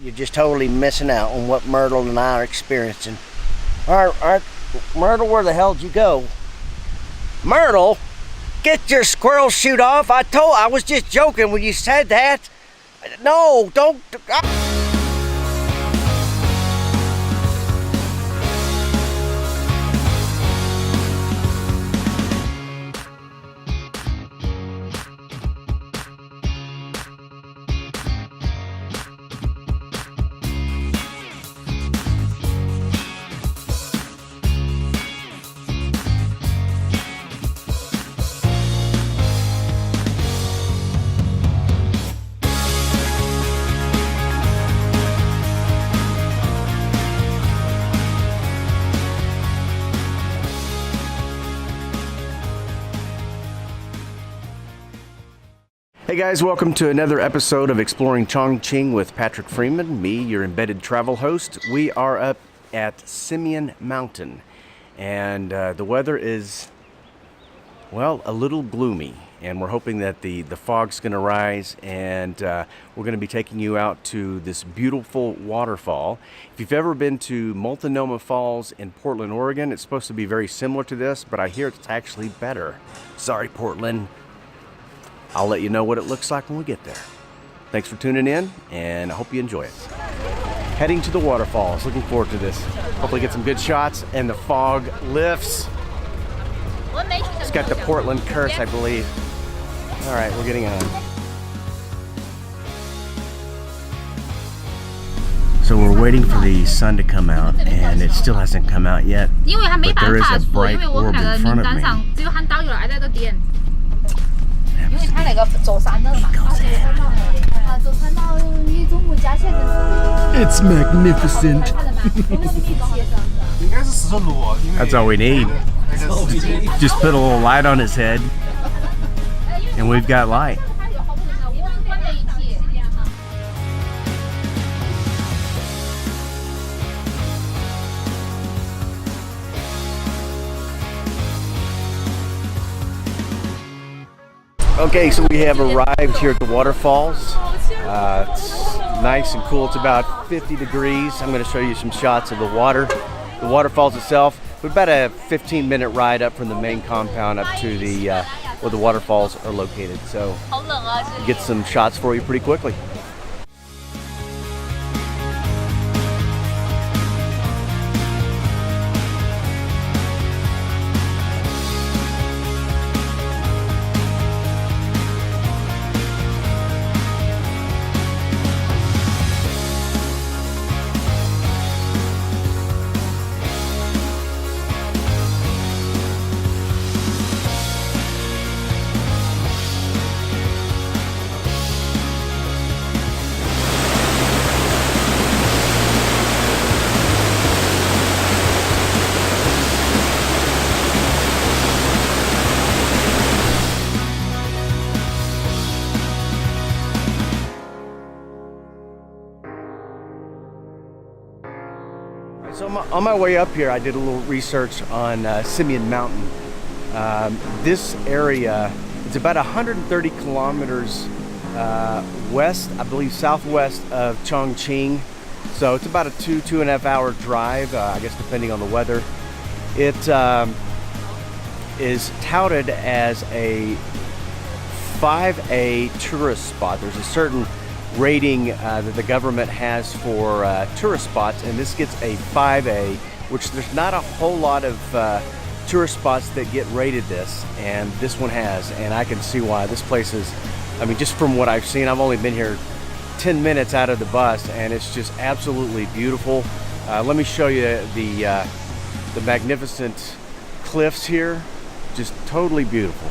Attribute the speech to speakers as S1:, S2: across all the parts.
S1: you're just totally missing out on what Myrtle and I are experiencing. All right, Myrtle, where the hell did you go? Myrtle, get your squirrel shoot off. I was just joking when you said that. No, don't. Hey guys, welcome to another episode of Exploring Chongqing with Patrick Freeman, me, your embedded travel host. We are up at Simian Mountain, and the weather is, well, a little gloomy, and we're hoping that the fog's going to rise, and we're going to be taking you out to this beautiful waterfall. If you've ever been to Multnomah Falls in Portland, Oregon, it's supposed to be very similar to this, but I hear it's actually better. Sorry, Portland. I'll let you know what it looks like when we get there. Thanks for tuning in, and I hope you enjoy it. Heading to the waterfalls. Looking forward to this. Hopefully get some good shots, and the fog lifts. It's got the Portland curse, I believe. All right, we're getting on. So we're waiting for the sun to come out, and it still hasn't come out yet. But there is a bright orb in front of me. It's magnificent. That's all we need. Just put a little light on his head, and we've got light. Okay, so we have arrived here at the waterfalls. It's nice and cool. It's about 50 degrees. I'm going to show you some shots of the water. The waterfalls itself. We're about a 15-minute ride up from the main compound up to the where the waterfalls are located. So get some shots for you pretty quickly. So on my way up here, I did a little research on Simian Mountain. This area is about 130 kilometers west, I believe southwest of Chongqing. So it's about a 2.5 hour drive, I guess depending on the weather. It is touted as a 5A tourist spot. There's a certain rating that the government has for tourist spots, and this gets a 5A, which there's not a whole lot of tourist spots that get rated this, and this one has, and I can see why. This place is, I mean, just from what I've seen, I've only been here 10 minutes out of the bus, and it's just absolutely beautiful. Let me show you the magnificent cliffs here. Just totally beautiful.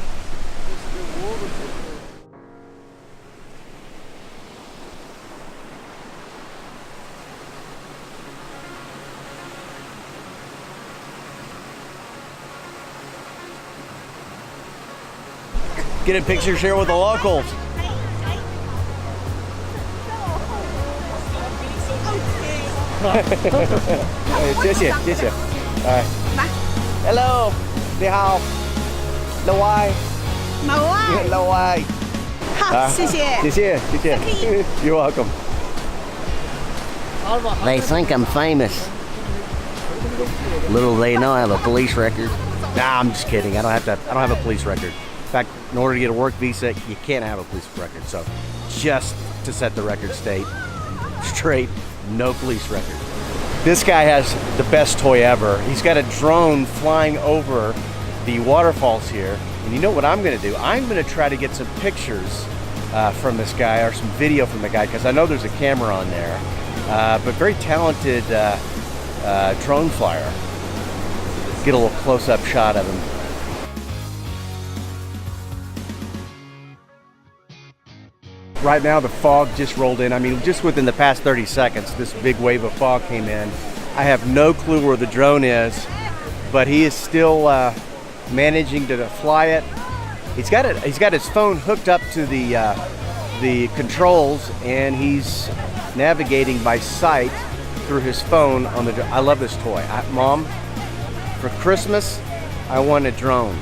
S1: Get a picture share with the locals. 谢谢谢谢。哎 ，Hello， 你好 ，No why？No why？No why？ 好，谢谢谢谢谢谢。You're welcome。
S2: They think I'm famous. Little they know I have a police record.
S1: Nah, I'm just kidding. I don't have a police record. In fact, in order to get a work visa, you can't have a police record. So, just to set the record straight, no police record. This guy has the best toy ever. He's got a drone flying over the waterfalls here. And you know what I'm going to do? I'm going to try to get some pictures from this guy or some video from the guy because I know there's a camera on there. But very talented drone flyer. Get a little close-up shot of him. Right now the fog just rolled in. I mean, just within the past 30 seconds, this big wave of fog came in. I have no clue where the drone is, but he is still managing to fly it. He's got his phone hooked up to the controls, and he's navigating by sight through his phone on the. I love this toy, Mom. For Christmas, I want a drone.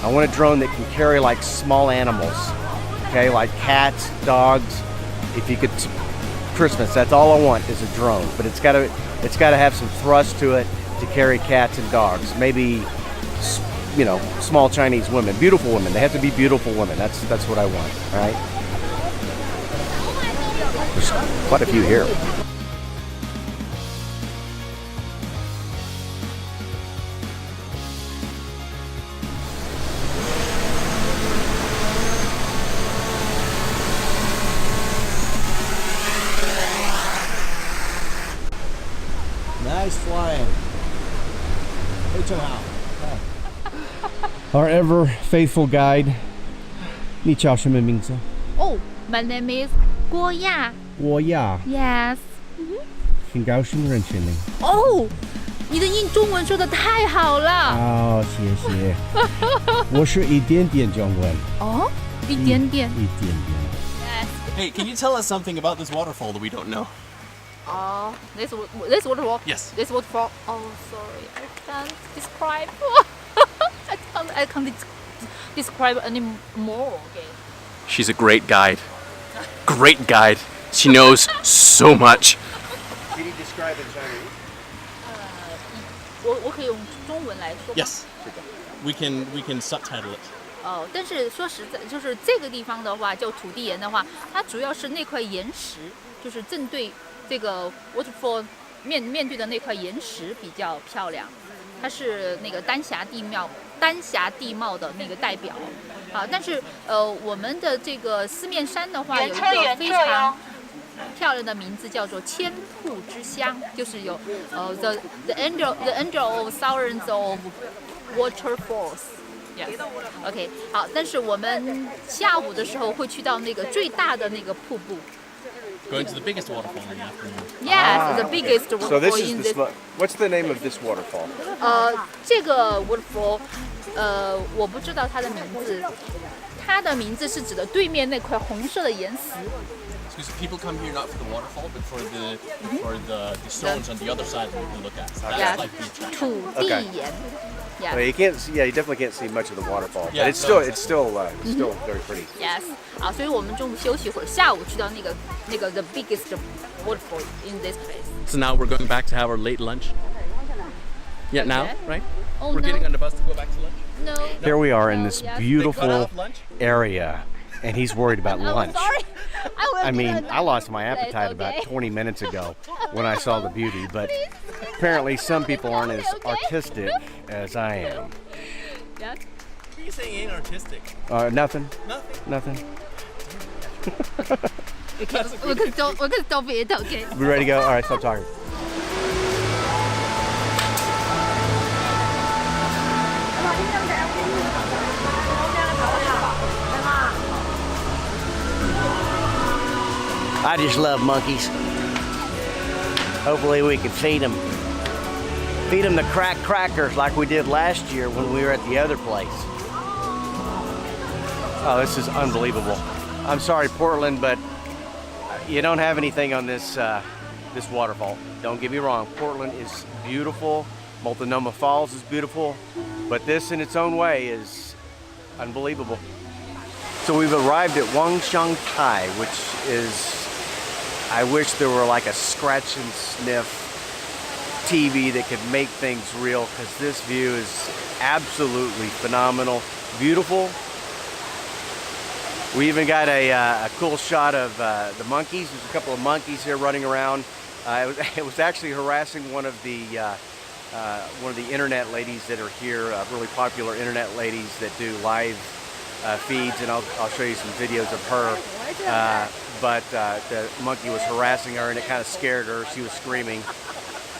S1: I want a drone that can carry like small animals, okay, like cats, dogs. If you could, Christmas. That's all I want is a drone, but it's got to have some thrust to it to carry cats and dogs. Maybe, you know, small Chinese women, beautiful women. They have to be beautiful women. That's what I want. All right. There's quite a few here.
S3: Nice flying.
S1: Our ever faithful guide. 你叫什么名字？
S4: Oh, my name is Guoya.
S1: Guoya.
S4: Yes.
S1: 很高兴认识你。
S4: 哦，你的中文说的太好了。
S1: 哦，谢谢。我是一点点中文。
S4: 哦，一点点。
S1: 一点点。
S4: Yes.
S3: Hey, can you tell us something about this waterfall that we don't know?
S4: Oh, this waterfall.
S3: Yes.
S4: This waterfall. Oh, sorry, I can't describe. I can't describe anymore. Okay.
S3: She's a great guide. Great guide. She knows so much.
S1: Can you describe in Chinese?
S4: 我可以用中文来说吗？
S3: Yes. We can subtitle it.
S4: 哦，但是说实在，就是这个地方的话，叫土地岩的话，它主要是那块岩石，就是正对这个 waterfall 面对的那块岩石比较漂亮，它是那个丹霞地貌的那个代表啊。但是我们的这个四面山的话，有一个非常漂亮的名字叫做千瀑之乡，就是有the angel of thousands of waterfalls。Yes. OK， 好，但是我们下午的时候会去到那个最大的那个瀑布。
S3: Going to the biggest waterfall in the afternoon.
S4: Yes, the biggest
S1: So
S4: waterfall
S1: this is
S4: in
S1: the
S4: this.
S1: what's the name of this waterfall?
S4: 这个 waterfall， 我不知道它的名字。它的名字是指的对面那块红色的岩石。
S3: Because people come here not for the waterfall, but for the stones on the other side that we can look at. That's
S4: Yes.
S3: like the attraction.
S4: 土地岩。Yes.
S1: Well, you can't see, you definitely can't see much of the waterfall,
S3: Yeah,
S1: but it's
S3: no,
S1: still very pretty.
S4: Yes. 啊，所以我们中午休息一会儿，下午去到那个 the biggest waterfall in this place.
S3: So now we're going back to have our late lunch. Yeah, now,
S4: Okay.
S3: right?
S4: Oh
S3: We're
S4: no.
S3: getting on the bus to go back to lunch.
S4: No.
S1: Here we are in this
S4: Yes.
S3: They cut
S1: beautiful
S3: off lunch.
S1: area, and he's worried about
S4: Oh,
S1: lunch.
S4: sorry.
S1: I mean, I lost my
S4: That's
S1: appetite about
S4: okay.
S1: 20 minutes ago when I saw the beauty, but apparently some people aren't as
S4: Okay.
S1: artistic as I am.
S4: Yes.
S3: What are you saying ain't artistic?
S1: Nothing.
S3: Nothing.
S1: Nothing.
S4: Okay. We can stop it. Okay.
S1: We ready to go? All right, stop talking.
S2: I just love monkeys. Hopefully we can feed them. Feed them the crackers like we did last year when we were at the other place.
S1: Oh, this is unbelievable. I'm sorry, Portland, but you don't have anything on this this waterfall. Don't get me wrong. Portland is beautiful. Multnomah Falls is beautiful, but this in its own way is unbelievable. So we've arrived at Wangshantai, which is I wish there were like a scratch and sniff TV that could make things real, because this view is absolutely phenomenal, beautiful. We even got a cool shot of the monkeys. There's a couple of monkeys here running around. It was actually harassing one of the internet ladies that are here, really popular internet ladies that do live feeds, and I'll show you some videos of her. But the monkey was harassing her, and it kind of scared her. She was screaming.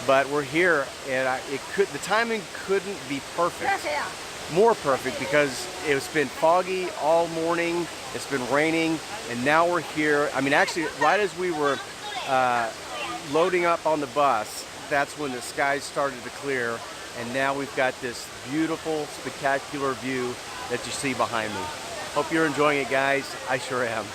S1: But we're here, and the timing couldn't be perfect, more perfect, because it's been foggy all morning. It's been raining, and now we're here. I mean, actually, right as we were loading up on the bus, that's when the skies started to clear, and now we've got this beautiful, spectacular view that you see behind me. Hope you're enjoying it, guys. I sure am.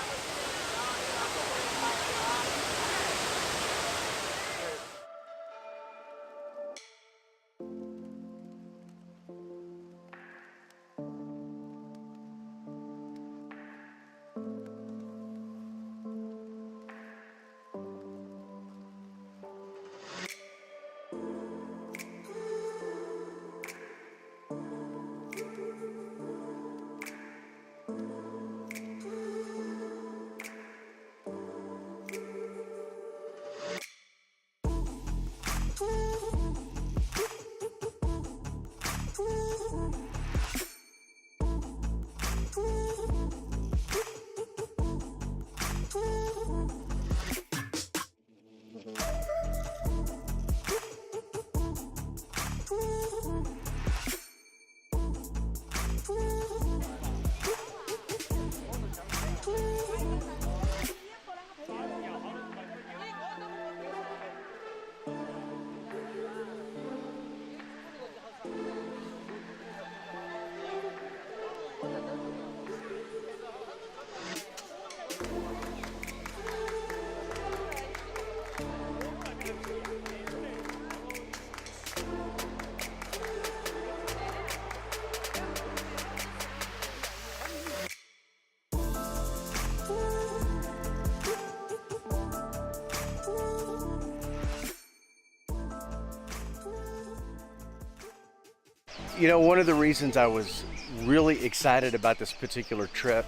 S1: You know, one of the reasons I was really excited about this particular trip,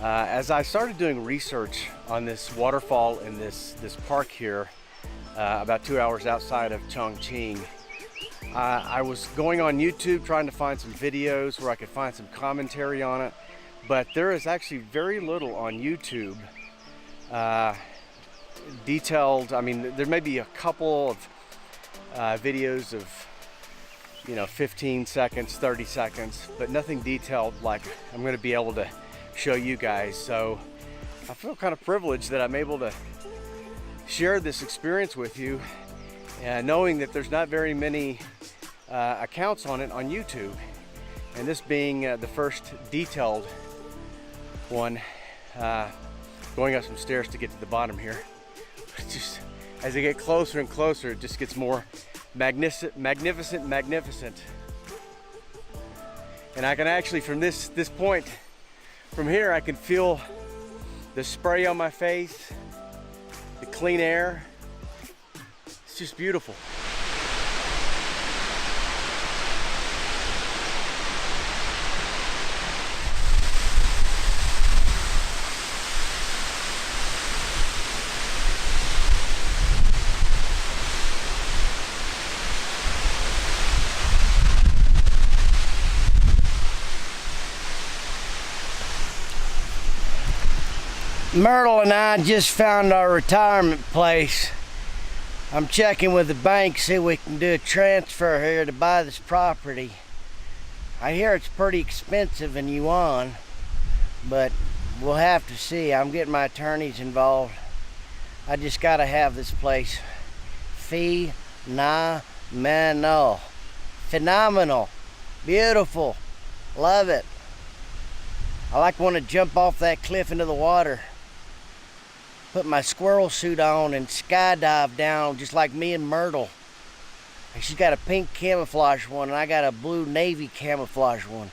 S1: as I started doing research on this waterfall in this park here, about 2 hours outside of Chongqing, I was going on YouTube trying to find some videos where I could find some commentary on it, but there is actually very little on YouTube detailed. I mean, there may be a couple of videos of 15 seconds, 30 seconds, but nothing detailed like I'm going to be able to show you guys. So I feel kind of privileged that I'm able to share this experience with you, knowing that there's not very many accounts on it on YouTube, and this being the first detailed one. Going up some stairs to get to the bottom here. Just as I get closer and closer, it just gets more magnificent. And I can actually, from this point, from here, I can feel the spray on my face, the clean air. It's just beautiful.
S2: Myrtle and I just found our retirement place. I'm checking with the bank, see if we can do a transfer here to buy this property. I hear it's pretty expensive in yuan, but we'll have to see. I'm getting my attorneys involved. I just gotta have this place. Phenomenal. Beautiful. Love it. I like want to jump off that cliff into the water. Put my squirrel suit on and skydive down just like me and Myrtle. She's got a pink camouflage one and I got a blue navy camouflage one.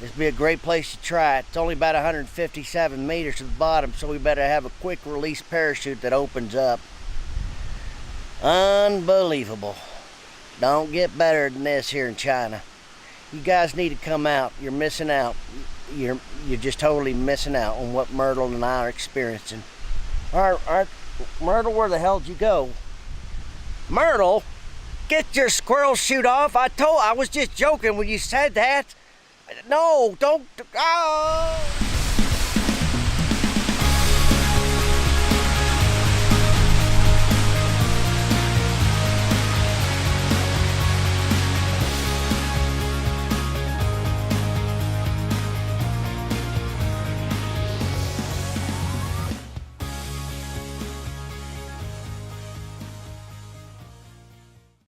S2: This would be a great place to try it. It's only about 157 meters to the bottom, so we better have a quick release parachute that opens up. Unbelievable. Don't get better than this here in China. You guys need to come out. You're missing out. You're just totally missing out on what Myrtle and I are experiencing. All right, Myrtle, where the hell did you go? Myrtle, get your squirrel chute off. I was just joking when you said that. No, don't. Oh!